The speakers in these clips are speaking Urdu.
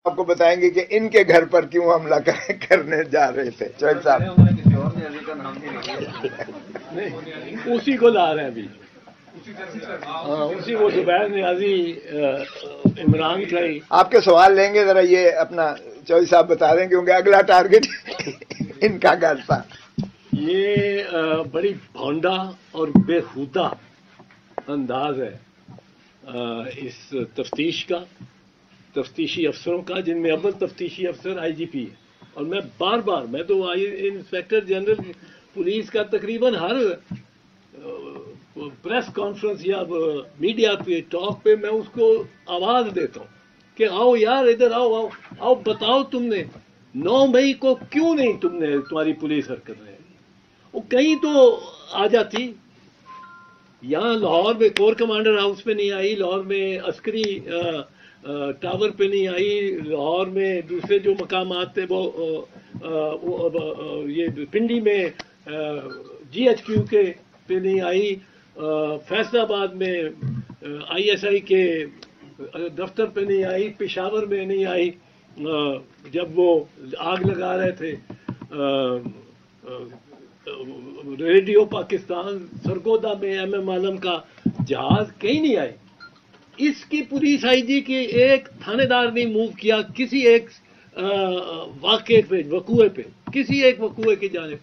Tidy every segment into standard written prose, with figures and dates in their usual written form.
آپ کو بتائیں گے کہ ان کے گھر پر کیوں حملہ کرنے جا رہے تھے چوہل صاحب. اسی کو لا رہے ہیں ابھی. اسی کو زبیر نیازی عمران کا ہی. آپ کے سوال لیں گے ذرا یہ اپنا چوہل صاحب بتا دیں کیونکہ اگلا ٹارگٹ ان کا گھر تھا. یہ بڑی بھونڈا اور بے ہودہ انداز ہے اس تفتیش کا، تفتیشی افسروں کا، جن میں اول تفتیشی افسر آئی جی پی ہے. اور میں بار بار، میں تو انسپیکٹر جنرل پولیس کا تقریباً ہر پریس کانفرنس یا میڈیا پہ ٹاک پہ میں اس کو آواز دیتا ہوں کہ آؤ یار ادھر آؤ، آؤ آؤ، بتاؤ تم نے 9 مئی کو کیوں نہیں تمہاری پولیس حرکت رہے. وہ کہیں تو آ جاتی. یہاں لاہور میں کور کمانڈر ہاؤس پہ نہیں آئی، لاہور میں عسکری ٹاور پہ نہیں آئی، لاہور میں دوسرے جو مقامات تھے وہ یہ پنڈی میں جی ایچ کیو کے پہ نہیں آئی، فیصل آباد میں آئی ایس آئی کے دفتر پہ نہیں آئی، پشاور میں نہیں آئی جب وہ آگ لگا رہے تھے ریڈیو پاکستان سرگودا میں ایم ایم عالم کا جہاز، کہیں نہیں آئی. اس کی پولیس آئی جی کی ایک تھانے دار نہیں موو کیا کسی ایک واقعے پہ، وقوعے پہ، کسی ایک وقوعے کی جانب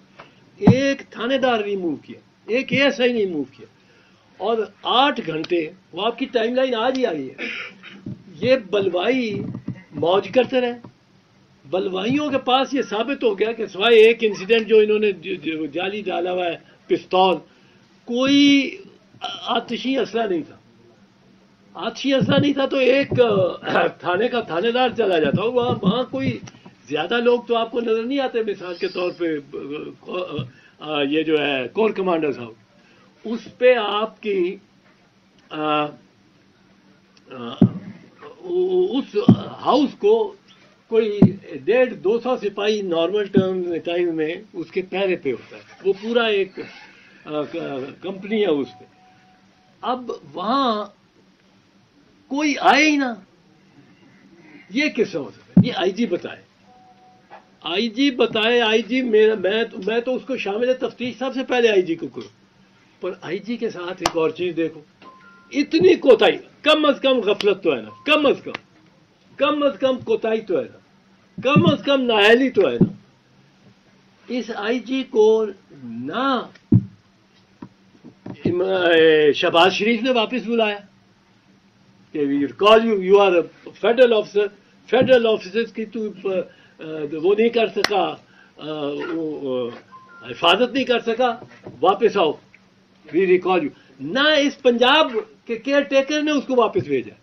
ایک تھانے دار نہیں موو کیا، ایک اے ایس آئی نہیں موو کیا. اور 8 گھنٹے وہ آپ کی ٹائم لائن آج ہی آئی ہے. یہ بلوائی موج کرتے رہے. بلوائیوں کے پاس یہ ثابت ہو گیا کہ سوائے ایک انسیڈنٹ جو انہوں نے جعلی ڈالا ہوا ہے پستول، کوئی آتشی اسلحہ نہیں تھا. آتشی اسلحہ نہیں تھا تو ایک تھانے کا تھانے دار چلا جاتا. وہاں کوئی زیادہ لوگ تو آپ کو نظر نہیں آتے. مثال کے طور پہ یہ جو ہے کور کمانڈر صاحب، اس پہ آپ کی اس ہاؤس کو کوئی 150-200 سپاہی نارمل ٹائم میں اس کے پہرے پہ ہوتا ہے. وہ پورا ایک کمپنی ہے اس پہ. اب وہاں کوئی آئے ہی نہ. یہ کس سے ہو سکتا ہے؟ یہ آئی جی بتائے. آئی جی بتائے. آئی جی میں تو اس کو شامل تفتیش سب سے پہلے آئی جی کو کروں. پر آئی جی کے ساتھ ایک اور چیز دیکھو، اتنی کوتاہی، کم از کم غفلت تو ہے نا، کم از کم کوتاہی تو ہے نا، کم از کم نااہلی تو ہے نا. اس آئی جی کو نہ شہباز شریف نے واپس بلایا کہ call you are federal officer, federal officer کی تو وہ نہیں کر سکا، حفاظت نہیں کر سکا، واپس آؤ، وی ریکال یو. نہ اس پنجاب کے کیئر ٹیکر نے اس کو واپس بھیجا.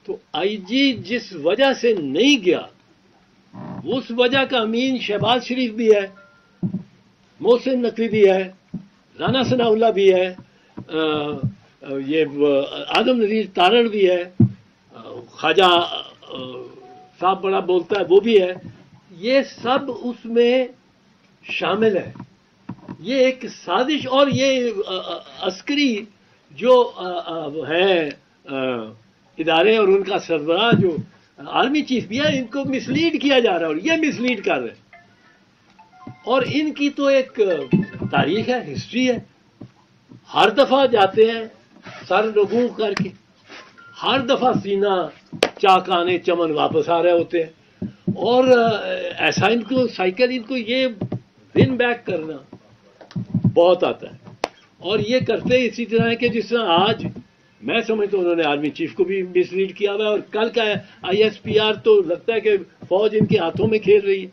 تو آئی جی جس وجہ سے نہیں گیا، اس وجہ کا امین شہباز شریف بھی ہے، محسن نقوی بھی ہے، رانا ثناء اللہ بھی ہے، یہ آدم نذیر تارڑ بھی ہے، خواجہ صاحب بڑا بولتا ہے وہ بھی ہے. یہ سب اس میں شامل ہے. یہ ایک سازش. اور یہ عسکری جو ہیں ادارے اور ان کا سربراہ جو آرمی چیف بھی ہے، ان کو مسلیڈ کیا جا رہا ہے اور یہ مسلیڈ کر رہے ہیں. اور ان کی تو ایک تاریخ ہے، ہسٹری ہے. ہر دفعہ جاتے ہیں سر لگو کر کے، ہر دفعہ سینہ چاکانے چمن واپس آ رہے ہوتے ہیں. اور ایسا ان کو سائیکل، ان کو یہ ون بیک کرنا بہت آتا ہے. اور یہ کرتے اسی طرح ہے کہ جس طرح آج میں سمجھتا ہوں انہوں نے آرمی چیف کو بھی مس لیڈ کیا ہوا ہے. اور کل کا آئی ایس پی آر تو لگتا ہے کہ فوج ان کے ہاتھوں میں کھیل رہی ہے.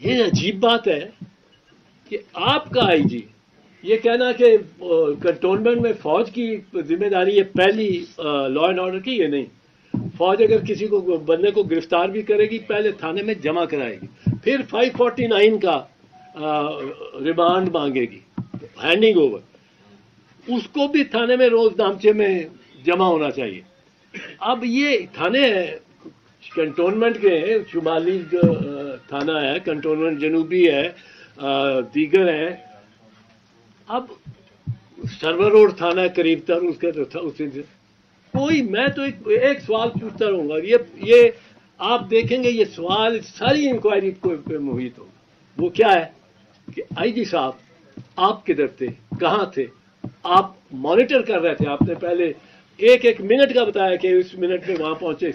یہ عجیب بات ہے کہ آپ کا آئی جی یہ کہنا کہ کنٹونمنٹ میں فوج کی ذمہ داری ہے پہلی لا اینڈ آرڈر کی، یہ نہیں. فوج اگر کسی کو بندے کو گرفتار بھی کرے گی، پہلے تھانے میں جمع کرائے گی، پھر 549 کا ریمانڈ مانگے گی، ہینڈنگ اوور. اس کو بھی تھانے میں روز نامچے میں جمع ہونا چاہیے. اب یہ تھانے کنٹونمنٹ کے شمالی تھانہ ہے، کنٹونمنٹ جنوبی ہے، دیگر ہیں. اب سرور روڈ تھانہ ہے قریب تر، اس کے کوئی. میں تو ایک سوال پوچھتا رہوں گا، یہ آپ دیکھیں گے یہ سوال ساری انکوائری پہ محیط ہوگا. وہ کیا ہے کہ آئی جی صاحب آپ کدھر تھے, کہاں تھے, آپ مانیٹر کر رہے تھے. آپ نے پہلے ایک منٹ کا بتایا کہ اس منٹ میں وہاں پہنچے,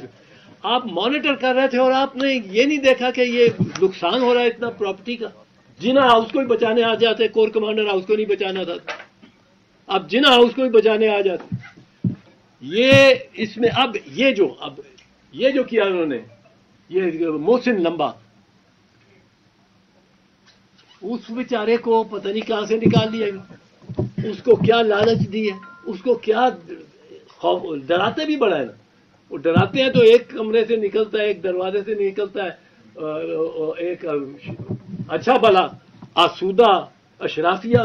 آپ مانیٹر کر رہے تھے اور آپ نے یہ نہیں دیکھا کہ یہ نقصان ہو رہا ہے اتنا پراپرٹی کا. جنا ہاؤس کو ہی بچانے آ جاتے, کور کمانڈر ہاؤس کو نہیں بچانا تھا, اب جنا ہاؤس کو ہی بچانے آ جاتے. یہ اس میں اب یہ جو کیا انہوں نے, یہ محسن لمبا, اس بیچارے کو پتہ نہیں کہاں سے نکال لیا, اس کو کیا لالچ دی ہے, اس کو کیا ڈراتے بھی بڑا ہے نا. وہ ڈراتے ہیں تو ایک کمرے سے نکلتا ہے, ایک دروازے سے نکلتا ہے, ایک اچھا بھلا آسودہ اشرافیہ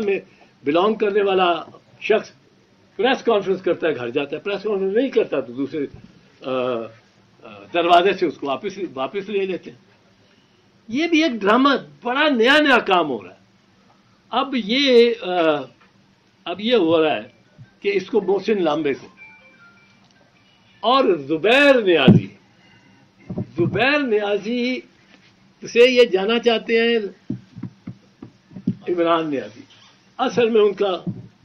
میں بلانگ کرنے والا شخص پریس کانفرنس کرتا ہے, گھر جاتا ہے, پریس کانفرنس نہیں کرتا تو دوسرے دروازے سے اس کو واپس لے لیتے ہیں. یہ بھی ایک ڈرامہ, بڑا نیا کام ہو رہا ہے. اب یہ ہو رہا ہے کہ اس کو محسن لامبے کو اور زبیر نیازی سے یہ جانا چاہتے ہیں عمران نیازی. اصل میں ان کا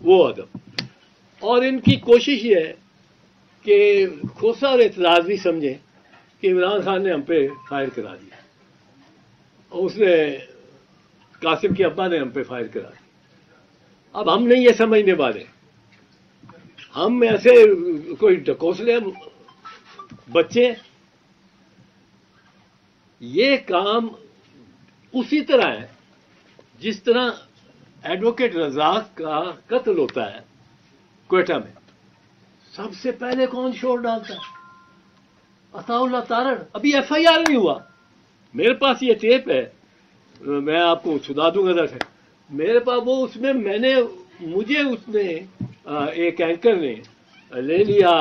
وہ ادب, اور ان کی کوشش یہ ہے کہ کھوسا اور اعتراض بھی سمجھیں کہ عمران خان نے ہم پہ فائر کرا دیا, اور اس نے قاسم کے ابا نے ہم پہ فائر کرا دیا. اب ہم نہیں یہ سمجھنے والے, ہم ایسے کوئی ڈکوسلے بچے. یہ کام اسی طرح ہے جس طرح ایڈوکیٹ رزاق کا قتل ہوتا ہے کوئٹہ میں, سب سے پہلے کون شور ڈالتا ہے؟ عطا اللہ تارڑ. ابھی ایف آئی آر نہیں ہوا, میرے پاس یہ ٹیپ ہے, میں آپ کو سنا دوں گا دراصل. میرے پاس وہ اس میں مجھے اس نے ایک اینکر نے لے لیا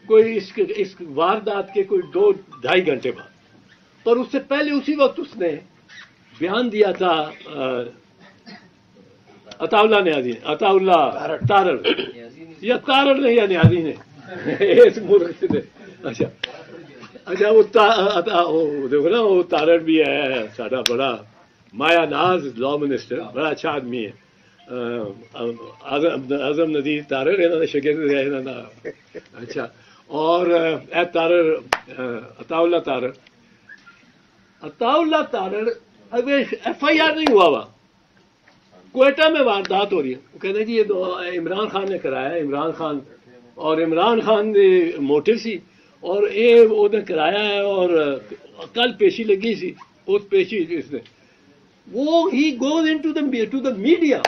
کوئی اس واردات کے کوئی 2-2.5 گھنٹے بعد, پر اس سے پہلے اسی وقت اس نے بیان دیا تھا عطا اللہ نیازی, عطا اللہ تارڑ یا تارڑ نے یا نیازی نے اس ملک سے. اچھا وہ دیکھو نا, وہ تارڑ بھی ہے ساڈا بڑا مایا ناز لا منسٹر, بڑا اچھا آدمی ہے. اعظم ندیر تارڑ انہوں نے شگرد ہے انہوں نے. اچھا, اور اے تارڑ عطا اللہ تارڑ اب ایف آئی آر نہیں ہوا کوئٹہ میں واردات ہو رہی ہے. وہ کہتے ہیں جی یہ عمران خان نے کرایا ہے, عمران خان نے موٹو سی, اور وہ نے کرایا ہے, اور کل پیشی لگی سی, اس پیشی اس نے وہ ہی goes into the media.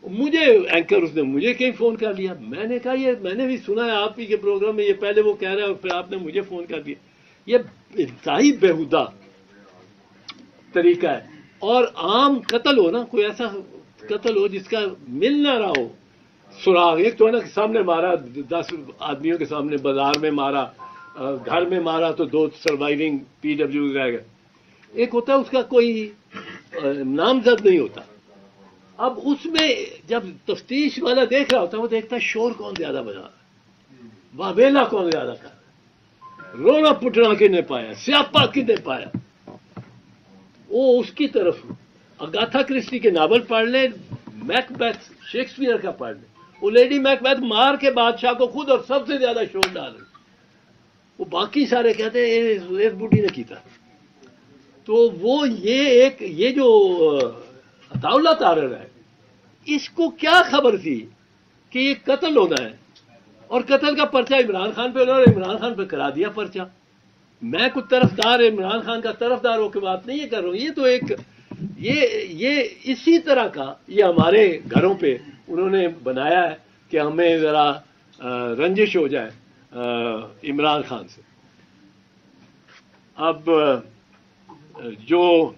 مجھے اینکر اس نے مجھے کہیں فون کر لیا, میں نے کہا یہ میں نے بھی سنا ہے آپ ہی کے پروگرام میں, یہ پہلے وہ کہہ رہا ہے اور پھر آپ نے مجھے فون کر دیا. یہ انتہائی بےہودہ طریقہ ہے. اور عام قتل ہو نا, کوئی ایسا قتل ہو جس کا مل نہ رہا ہو سراغ. ایک تو ہے نا کہ سامنے مارا 10 آدمیوں کے سامنے, بازار میں مارا, گھر میں مارا تو 2 سروائیونگ پی ڈبلیو رہ گئے. ایک ہوتا ہے اس کا کوئی نامزد نہیں ہوتا. اب اس میں جب تفتیش والا دیکھ رہا ہوتا ہے, وہ دیکھتا ہے شور کون زیادہ بجا رہا ہے, واویلا کون زیادہ کر رہا ہے, رونا پٹنا کنے پایا, سیاپا کنے پایا. وہ اس کی طرف اگاتھا کرسٹی کے ناول پڑھ لیں, میک بیتھ شیکسپیئر کا پڑھ لیں. وہ لیڈی میک بیتھ مار کے بادشاہ کو خود اور سب سے زیادہ شور ڈال رہی, وہ باقی سارے کہتے ہیں اس بوٹی نے کیتا. تو وہ یہ جو عطا اللہ تارڑ ہے, اس کو کیا خبر تھی کہ یہ قتل ہونا ہے, اور قتل کا پرچہ عمران خان پہ ہونا, اور عمران خان پہ کرا دیا پرچہ. میں کوئی طرفدار عمران خان کا طرفدار ہو کے بات نہیں کر رہا ہوں. یہ تو ایک یہ اسی طرح کا یہ ہمارے گھروں پہ انہوں نے بنایا ہے کہ ہمیں ذرا رنجش ہو جائے عمران خان سے. اب جو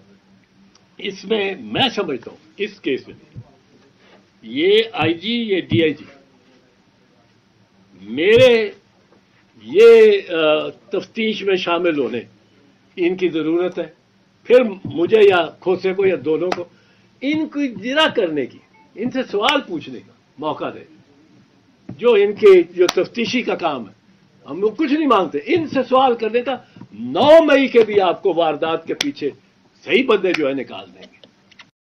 اس میں سمجھتا ہوں اس کیس میں یہ آئی جی, یہ ڈی آئی جی, میرے یہ تفتیش میں شامل ہونے ان کی ضرورت ہے. پھر مجھے یا کھوسے کو یا دونوں کو ان کو جرا کرنے کی, ان سے سوال پوچھنے کا موقع دے. جو ان کے جو تفتیشی کا کام ہے ہم لوگ کچھ نہیں مانگتے. ان سے سوال کرنے کا 9 مئی کے بھی آپ کو واردات کے پیچھے صحیح بندے جو ہے نکال دیں گے.